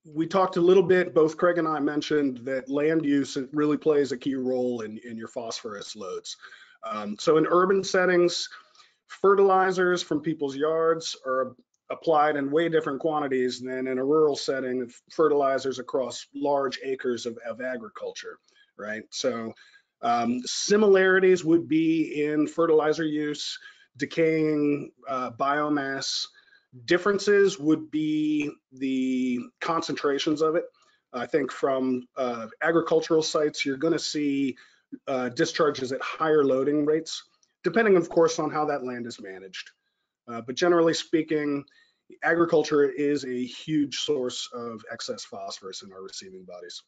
We talked a little bit, both Craig and I mentioned that land use really plays a key role in your phosphorus loads. So in urban settings, fertilizers from people's yards are applied in way different quantities than in a rural setting of fertilizers across large acres of agriculture, right? So similarities would be in fertilizer use, decaying biomass. Differences would be the concentrations of it. I think from agricultural sites, you're going to see discharges at higher loading rates, depending, of course, on how that land is managed. But generally speaking, agriculture is a huge source of excess phosphorus in our receiving bodies.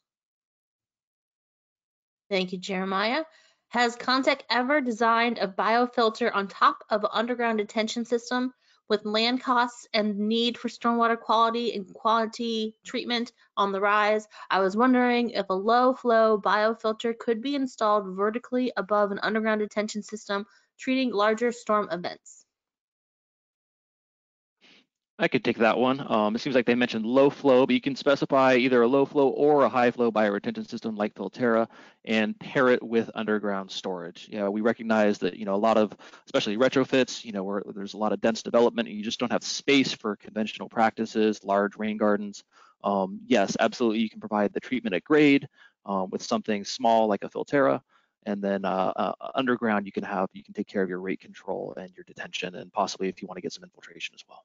Thank you, Jeremiah. Has Contech ever designed a biofilter on top of an underground detention system? With land costs and need for stormwater quality and quality treatment on the rise, I was wondering if a low-flow biofilter could be installed vertically above an underground detention system treating larger storm events. I could take that one. It seems like they mentioned low flow, but you can specify either a low flow or a high flow bioretention system like Filterra and pair it with underground storage. Yeah, we recognize that, a lot of, especially retrofits, where there's a lot of dense development and you just don't have space for conventional practices, large rain gardens. Yes, absolutely, you can provide the treatment at grade with something small like a Filterra. And then underground, you can take care of your rate control and your detention, and possibly if you want to get some infiltration as well.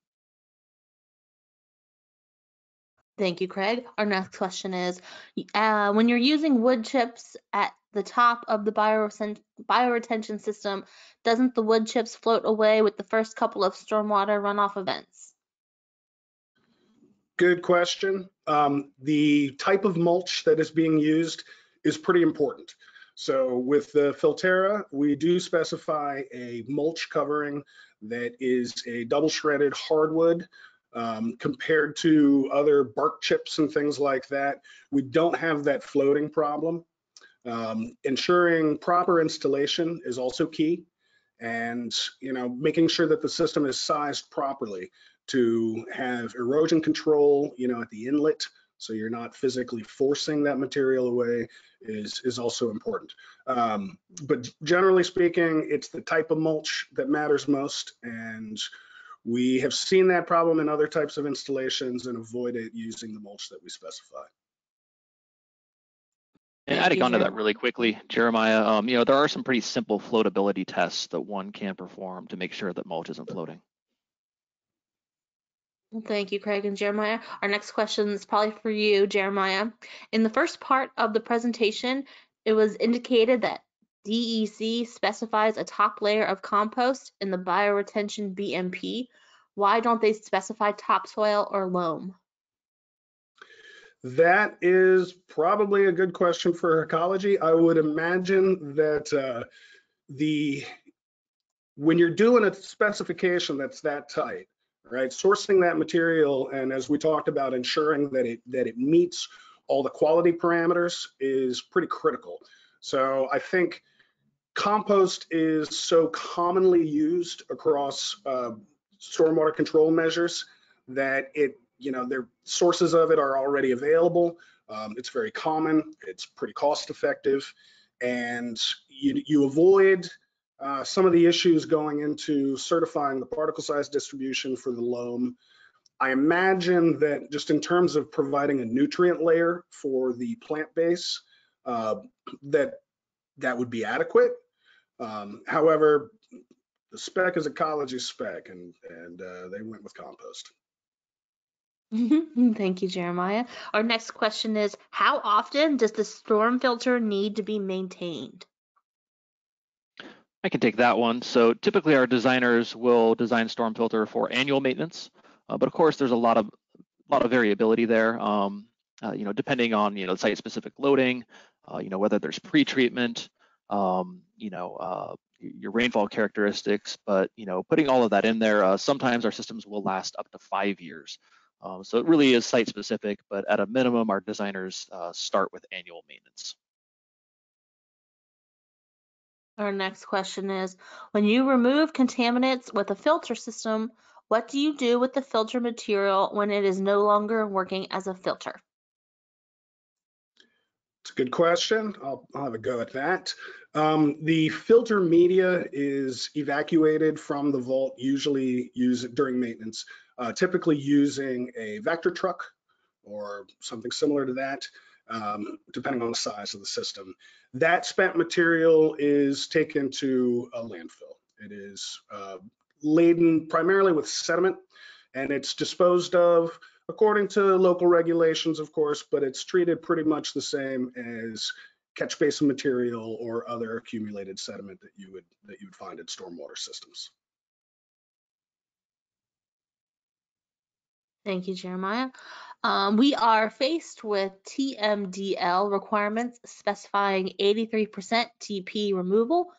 Thank you, Craig. Our next question is, when you're using wood chips at the top of the bioretention system, doesn't the wood chips float away with the first couple of stormwater runoff events? Good question. The type of mulch that is being used is pretty important. So with the Filterra, we do specify a mulch covering that is a double shredded hardwood. Compared to other bark chips and things like that, we don't have that floating problem. Ensuring proper installation is also key, and making sure that the system is sized properly to have erosion control, at the inlet, so you're not physically forcing that material away is also important. But generally speaking, it's the type of mulch that matters most, and we have seen that problem in other types of installations and avoided using the mulch that we specify. And adding on to that really quickly, Jeremiah, there are some pretty simple floatability tests that one can perform to make sure that mulch isn't floating. Well, thank you, Craig and Jeremiah. Our next question is probably for you, Jeremiah. In the first part of the presentation, it was indicated that DEC specifies a top layer of compost in the bioretention BMP. Why don't they specify topsoil or loam? That is probably a good question for ecology. I would imagine that when you're doing a specification that's that tight, right, sourcing that material, and as we talked about, ensuring that it meets all the quality parameters is pretty critical. So I think compost is so commonly used across stormwater control measures that their sources of it are already available. It's very common, it's pretty cost effective, and you avoid some of the issues going into certifying the particle size distribution for the loam. I imagine that just in terms of providing a nutrient layer for the plant base, that would be adequate. However, the spec is ecology spec, and they went with compost. Thank you, Jeremiah. Our next question is, how often does the storm filter need to be maintained? I can take that one. So typically our designers will design storm filter for annual maintenance, but of course there's a lot of variability there. Depending on the site-specific loading, whether there's pre-treatment, your rainfall characteristics, but putting all of that in there, sometimes our systems will last up to 5 years. So it really is site-specific, but at a minimum, our designers start with annual maintenance. Our next question is, when you remove contaminants with a filter system, what do you do with the filter material when it is no longer working as a filter? It's a good question. I'll have a go at that. The filter media is evacuated from the vault, usually used during maintenance, typically using a vector truck or something similar to that, depending on the size of the system. That spent material is taken to a landfill. It is laden primarily with sediment, and it's disposed of according to local regulations, of course, but it's treated pretty much the same as catch basin material or other accumulated sediment that you would find in stormwater systems. Thank you, Jeremiah. We are faced with TMDL requirements specifying 83% TP removal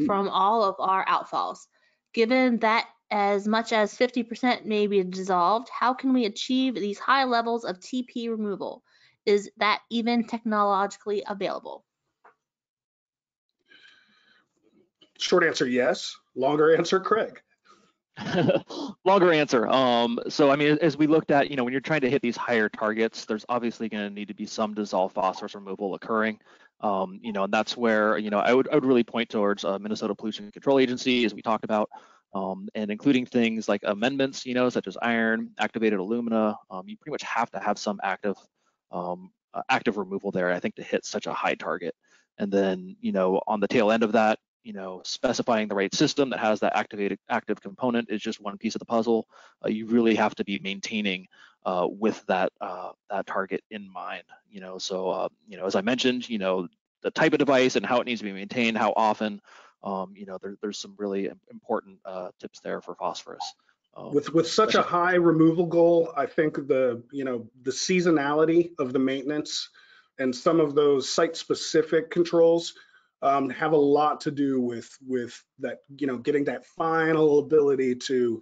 from all of our outfalls. Given that as much as 50% may be dissolved, how can we achieve these high levels of TP removal? Is that even technologically available? Short answer, yes. Longer answer, Craig. Longer answer. So I mean, as we looked at, when you're trying to hit these higher targets, there's obviously going to need to be some dissolved phosphorus removal occurring. And that's where, I would really point towards Minnesota Pollution Control Agency, as we talked about, and including things like amendments, such as iron, activated alumina. You pretty much have to have some active removal there, I think, to hit such a high target. And then, on the tail end of that, specifying the right system that has that active component is just one piece of the puzzle. You really have to be maintaining with that target in mind. So as I mentioned, the type of device and how it needs to be maintained, how often. There's some really important tips there for phosphorus. With such a high removal goal, I think the seasonality of the maintenance and some of those site-specific controls have a lot to do with that, getting that final ability to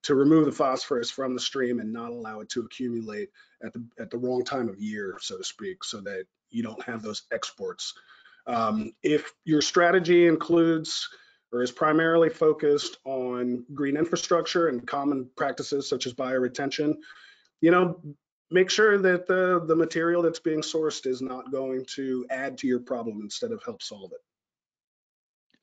remove the phosphorus from the stream and not allow it to accumulate at the wrong time of year, so to speak, so that you don't have those exports. If your strategy includes or is primarily focused on green infrastructure and common practices such as bioretention, make sure that the material that's being sourced is not going to add to your problem instead of help solve it.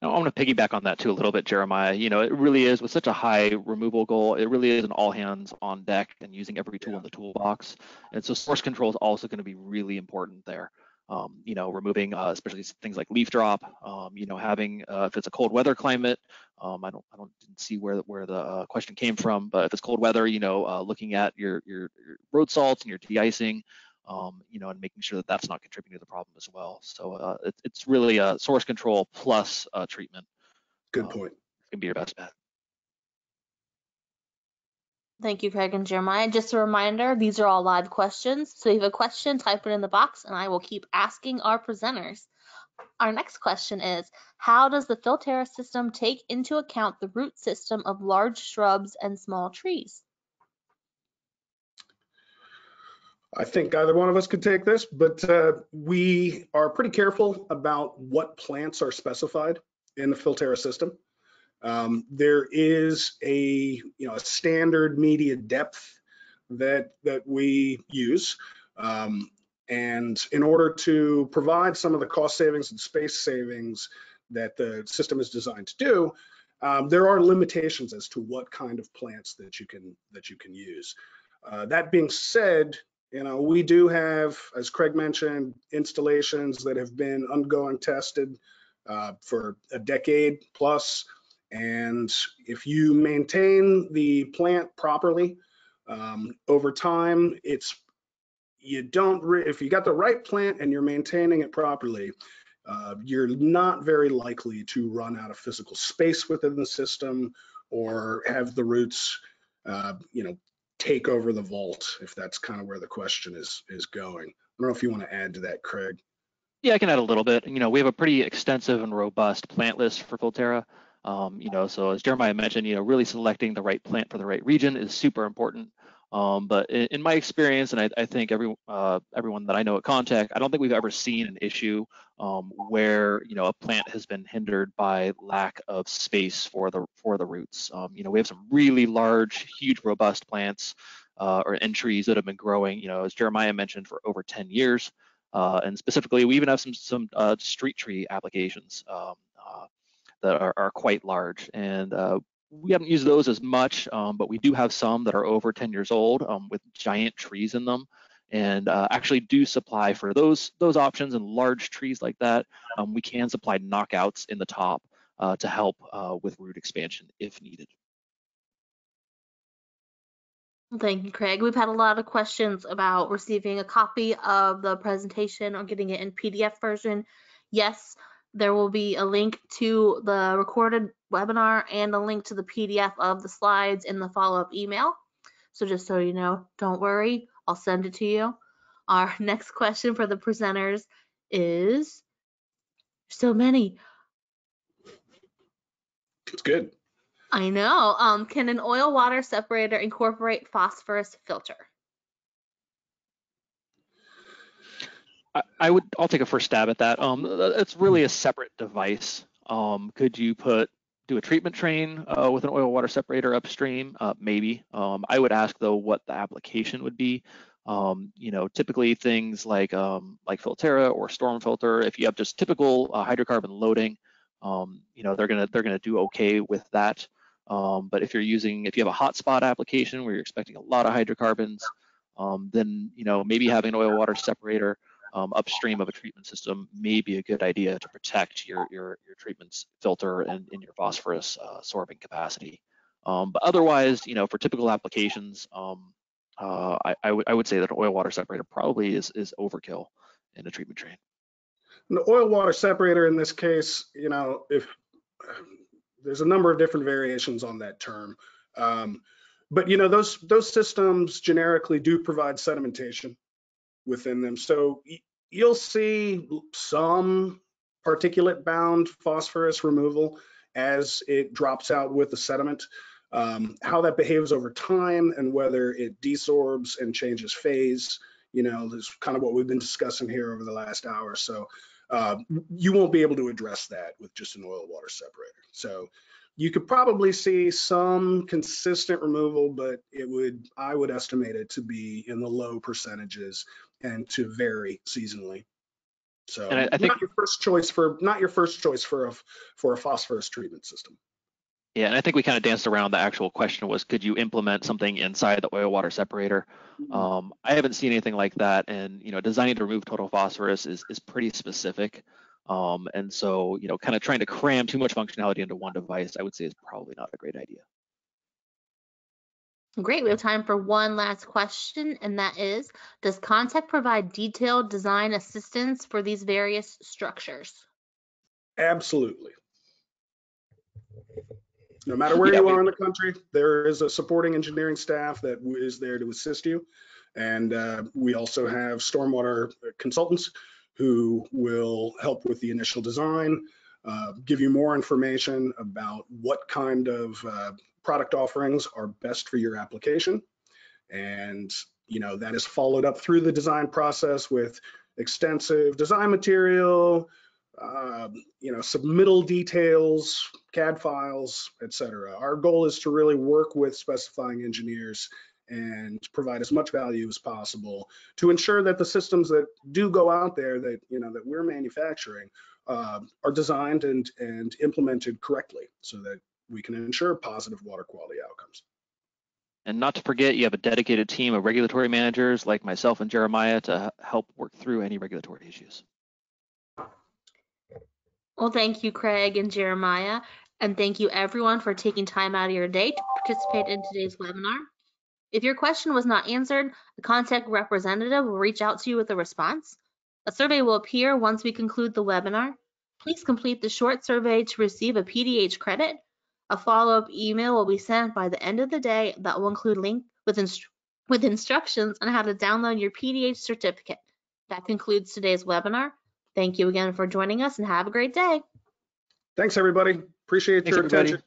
I want to piggyback on that too a little bit, Jeremiah. It really is, with such a high removal goal, it really is an all hands on deck and using every tool in the toolbox. And so source control is also going to be really important there. Removing especially things like leaf drop, having if it's a cold weather climate, I didn't see where the question came from, but if it's cold weather, looking at your road salts and your de-icing, and making sure that that's not contributing to the problem as well. So it's really a source control plus treatment. Good point. Can be your best bet. Thank you, Craig and Jeremiah. Just a reminder, these are all live questions. So if you have a question, type it in the box and I will keep asking our presenters. Our next question is, how does the Filterra system take into account the root system of large shrubs and small trees? I think either one of us could take this, but we are pretty careful about what plants are specified in the Filterra system. There is a standard media depth that we use, and in order to provide some of the cost savings and space savings that the system is designed to do, there are limitations as to what kind of plants that you can use. That being said, we do have, as Craig mentioned, installations that have been ongoing tested for a decade plus. And if you maintain the plant properly over time, if you got the right plant and you're maintaining it properly, you're not very likely to run out of physical space within the system or have the roots, take over the vault, if that's kind of where the question is going. I don't know if you want to add to that, Craig. Yeah, I can add a little bit. We have a pretty extensive and robust plant list for Filterra. So as Jeremiah mentioned, really selecting the right plant for the right region is super important. But in my experience, and I think everyone that I know at Contech, I don't think we've ever seen an issue where a plant has been hindered by lack of space for the roots. We have some really large, huge, robust plants and trees that have been growing, as Jeremiah mentioned, for over 10 years. And specifically, we even have some street tree applications that are quite large. And we haven't used those as much, but we do have some that are over 10 years old with giant trees in them, and actually do supply for those options and large trees like that. We can supply knockouts in the top to help with root expansion if needed. Thank you, Craig. We've had a lot of questions about receiving a copy of the presentation or getting it in PDF version. Yes, there will be a link to the recorded webinar and a link to the PDF of the slides in the follow-up email. So just so you know, don't worry, I'll send it to you. Our next question for the presenters is, so many. It's good. I know. Can an oil water separator incorporate phosphorus filter? I'll take a first stab at that. It's really a separate device. Could you do a treatment train with an oil water separator upstream? Maybe. I would ask though what the application would be. Typically things like Filterra or Storm Filter, if you have just typical hydrocarbon loading, they're gonna do okay with that. But if you have a hotspot application where you're expecting a lot of hydrocarbons, then maybe having an oil water separator upstream of a treatment system may be a good idea to protect your treatment's filter and your phosphorus sorbing capacity. But otherwise, for typical applications, I would say that an oil water separator probably is overkill in a treatment train. The oil water separator in this case, if there's a number of different variations on that term, but those systems generically do provide sedimentation within them. So you'll see some particulate bound phosphorus removal as it drops out with the sediment. How that behaves over time and whether it desorbs and changes phase, is kind of what we've been discussing here over the last hour. So you won't be able to address that with just an oil water separator. So you could probably see some consistent removal, but I would estimate it to be in the low percentages and to vary seasonally. So and I think not your first choice for a phosphorus treatment system. Yeah, and I think we kind of danced around. The actual question was, could you implement something inside the oil water separator? I haven't seen anything like that, and designing to remove total phosphorus is pretty specific. And so, kind of trying to cram too much functionality into one device, I would say is probably not a great idea. Great, we have time for one last question, and that is, does Contech provide detailed design assistance for these various structures? Absolutely. No matter where you are in the country, there is a supporting engineering staff that is there to assist you. And we also have stormwater consultants who will help with the initial design, give you more information about what kind of product offerings are best for your application. And, that is followed up through the design process with extensive design material, submittal details, CAD files, etc. Our goal is to really work with specifying engineers and provide as much value as possible to ensure that the systems that do go out there that that we're manufacturing are designed and implemented correctly so that we can ensure positive water quality outcomes. And not to forget, you have a dedicated team of regulatory managers like myself and Jeremiah to help work through any regulatory issues. Well, thank you, Craig and Jeremiah, and thank you everyone for taking time out of your day to participate in today's webinar. If your question was not answered, the Contech representative will reach out to you with a response. A survey will appear once we conclude the webinar. Please complete the short survey to receive a PDH credit. A follow-up email will be sent by the end of the day that will include a link with instructions on how to download your PDH certificate. That concludes today's webinar. Thank you again for joining us and have a great day. Thanks, everybody. Appreciate your attention.